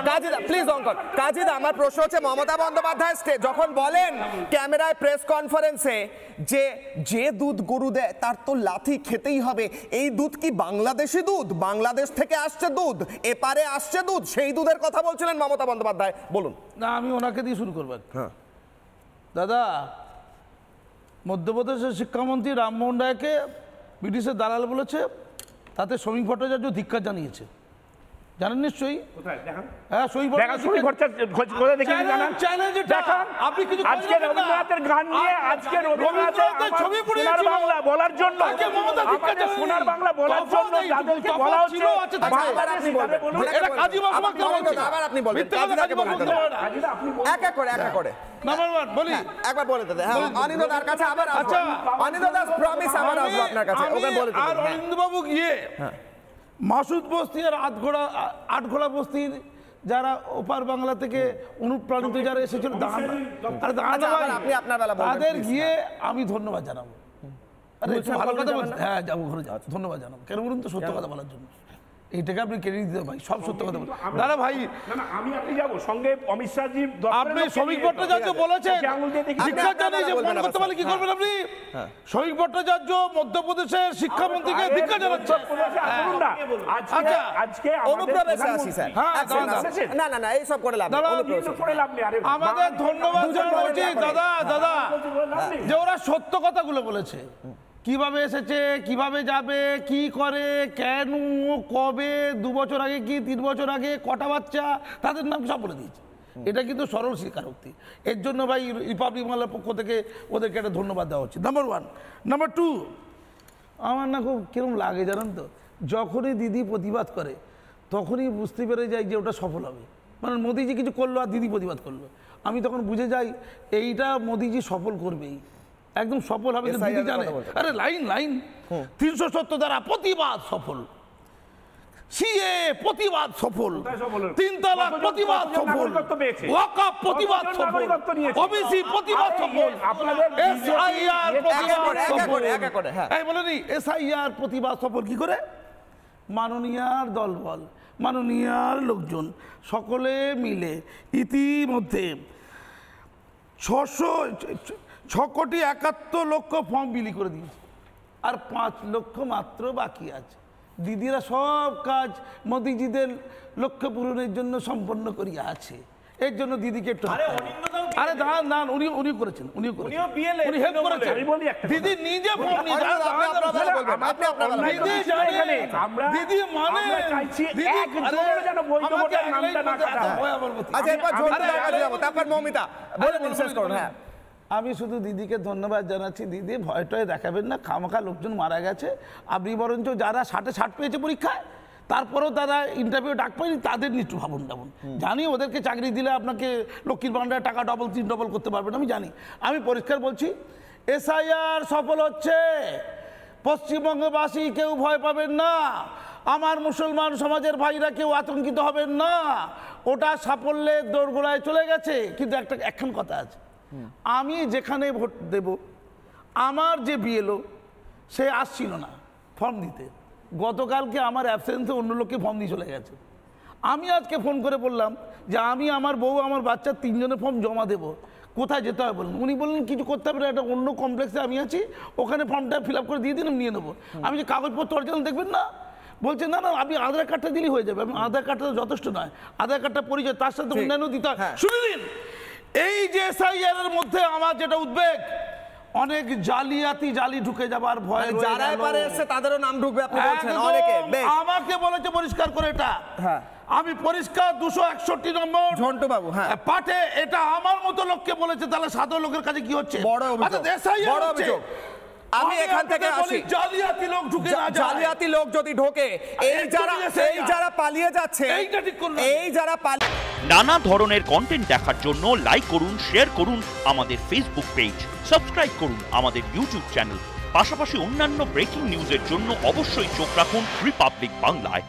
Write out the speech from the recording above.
কাজীদা please অঙ্কন, কাজীদা আমার প্রশ্ন হচ্ছে মমতা বন্দ্যোপাধ্যায় যখন বলেন ক্যামেরায় প্রেস কনফারেন্সে যে দুধ গরু দেয় তার তো লাথি খেতেই হবে, এই দুধ কি বাংলাদেশি দুধ? বাংলাদেশ থেকে আসছে দুধ, এপারে আসছে দুধ, সেই দুধের কথা বলছিলেন মমতা বন্দ্যোপাধ্যায়। বলুন না, আমি ওনাকে দিয়ে শুরু করবো। হ্যাঁ দাদা, মধ্যপ্রদেশের শিক্ষামন্ত্রী রামমোহন রায়কে ব্রিটিশের দালাল বলেছে, তাতে শ্রমিক ভট্টাচার্য ধিক্কার জানিয়েছে, জানেন নিশ্চয়ই? হ্যাঁ, আপনি কিছু আজকে রবীন্দ্রনাথের গান নিয়ে আজকে রবীন্দ্রনাথের ছবি সোনার বাংলা বলার জন্য, আমাদের সোনার বাংলা বলার জন্য যাদেরকে বলা হচ্ছে, আবার আপনি বলবেন, এটা কাজী মাসুমাকে বলছে, আবার আপনি বলবেন, কাজীদাকে বলবেন, এক এক করে নাম্বার 1 বলি, একবার বলে দিতে। হ্যাঁ, অনিন্দ্য দার কাছে আবার আসবো। আচ্ছা, অনিন্দ্য দাস প্রমিস আবার আসবো আপনার কাছে, ওকে বলে দিতে। আর অনিন্দ্য বাবু গিয়ে মাসুদ বস্তি আর আটঘোড়া বস্তির যারা ওপার বাংলা থেকে অনুপ্রাণিত যারা এসেছিল তাদের গিয়ে আমি ধন্যবাদ জানাবো। ভালো কথা বলছেন, হ্যাঁ যাবো, ঘরে যাবো, ধন্যবাদ জানাবো। কেন বলুন তো? সত্য কথা বলার জন্য। এইটাকে আপনি ক্রেডিট দিতে ভাই, সব সত্য কথা বলছেন দাদা ভাই। আমি আপনি যাবো সঙ্গে অমিত শাহজি, আপনি শ্রমিক ভট্টাচার্য বলেছেন ধিক্কার জানিয়েছে, ফোন করতে পারলে কি করবেন আপনি? শ্রমিক ভট্টাচার্য মধ্যপ্রদেশের শিক্ষামন্ত্রীকে ধিক্কার জানাচ্ছে। আচ্ছা, আজকে অনুপ্রবেশে আসি স্যার। না না না, এই সব করে লাভ নেই, আমাদের ধন্যবাদ জানানো উচিত দাদা যে ওরা সত্য কথাগুলো বলেছে, কিভাবে এসেছে, কিভাবে যাবে, কি করে, কেন, কবে, 2 বছর আগে কি 3 বছর আগে, কটা বাচ্চা, তাদের নাম সব বলে দিয়েছে। এটা কিন্তু সরল স্বীকারোক্তি। এর জন্য ভাই রিপাবলিক বাংলার পক্ষ থেকে ওদেরকে একটা ধন্যবাদ দেওয়া উচিত, নাম্বার 1। নাম্বার 2, আমার না খুব কিরম লাগে জানেন তো, যখনই দিদি প্রতিবাদ করে তখনই বুঝতে পেরে যাই যে ওটা সফল হবে। মানে মোদিজি কিছু করলো আর দিদি প্রতিবাদ করলো, আমি তখন বুঝে যাই এইটা মোদিজি সফল করবেই, একদম সফল হবে। দিদি জানে, আরে লাইন 370 দ্বারা প্রতিবাদ সফল, সিএ প্রতিবাদ সফল, 3 তালাক প্রতিবাদ সফল, ওয়াকফ প্রতিবাদ সফল, ওবিসি প্রতিবাদ সফল, এসআইআর প্রতিবাদ সফল। এই বলেনি এসআইআর প্রতিবাদ সফল কি করে? মাননীয়ার দলবল, মাননীয়ার লোকজন সকলে মিলে ইতিমধ্যে 671,00,000 ফর্ম বিলি করে দিয়েছে, আর 5 লক্ষ মাত্র বাকি আছে। দিদিরা সব কাজ মোদিজিদের লক্ষ্য পূরণের জন্য সম্পন্ন করিয়া আছে। এর জন্য দিদিকে একটু আরে দাঁড়ান, উনি করেছেন, উনি হেল্প করেছেন। দিদি নিজে ফর্ম নিয়ে দিদি মানে আমি শুধু দিদিকে ধন্যবাদ জানাচ্ছি। দিদি ভয় টয় দেখাবেন না, খামাখা লোকজন মারা গেছে। আপনি বরঞ্চ যারা 60 পেয়েছে পরীক্ষায়, তারপরেও তারা ইন্টারভিউ ডাক পায়নি, তাদের নিচু ভাবুন। জানি ওদেরকে চাকরি দিলে আপনাকে লক্ষ্মীর ভান্ডার টাকা 2-3 করতে পারবেন, আমি জানি। আমি পরিষ্কার বলছি, এসআইআর সফল হচ্ছে। পশ্চিমবঙ্গবাসী কেউ ভয় পাবেন না, আমার মুসলমান সমাজের ভাইরা কেউ আতঙ্কিত হবেন না। ওটা সাফল্যের দোরগোড়ায় চলে গেছে। কিন্তু একখান কথা আছে, আমি যেখানে ভোট দেব, আমার যে বিএলও সে আসছিল না ফর্ম দিতে। গতকালকে আমার অ্যাবসেন্সে অন্য লোককে ফর্ম দিয়ে চলে গেছে। আমি আজকে ফোন করে বললাম যে আমি আমার বউ আমার বাচ্চার 3 জনের ফর্ম জমা দেবো, কোথায় যেতে হবে বলুন? উনি বললেন কিছু করতে হবে না, একটা অন্য কমপ্লেক্সে আমি আছি, ওখানে ফর্মটা ফিল আপ করে দিয়ে দিন, নিয়ে নেবো। আমি যে কাগজপত্র অরিজিনাল দেখবেন না, বলছে না আপনি আধার কার্ডটা দিলেই হয়ে যাবে। আমি আধার কার্ডটা যথেষ্ট নয়, আধার কার্ডটা পরিচয়, তার সাথে অন্যান্য দিতে হয়। শুনে দিন, এই যে এসআইআর এর মধ্যে আমার যেটা উদ্বেগ, অনেক জালি ঢুকে যাবার ভয়, যারা এবারে এসে তাদেরও নাম ঢুকবে আপনি বলছেন অনেকে। আমাকে বলেছে পরিষ্কার করে এটা, আমি পরিষ্কার 261 নম্বর ঝন্টু বাবু পাঠে এটা আমার মতো লোককে বলেছে, তাহলে সাধারণ লোকের কাছে কি হচ্ছে? বড় অভিযোগ। আমি এখান থেকে আসি, জালিয়াতি লোক ঢুকে না, জালিয়াতি লোক যদি ঢোকে, এই যারা পালিয়ে যাচ্ছে, এই যারা নানা ধরনের কন্টেন্ট দেখার জন্য লাইক করুন, শেয়ার করুন আমাদের ফেসবুক পেজ, সাবস্ক্রাইব করুন আমাদের ইউটিউব চ্যানেল। পাশাপাশি অন্যান্য ব্রেকিং নিউজের জন্য অবশ্যই চোখ রাখুন রিপাবলিক বাংলায়।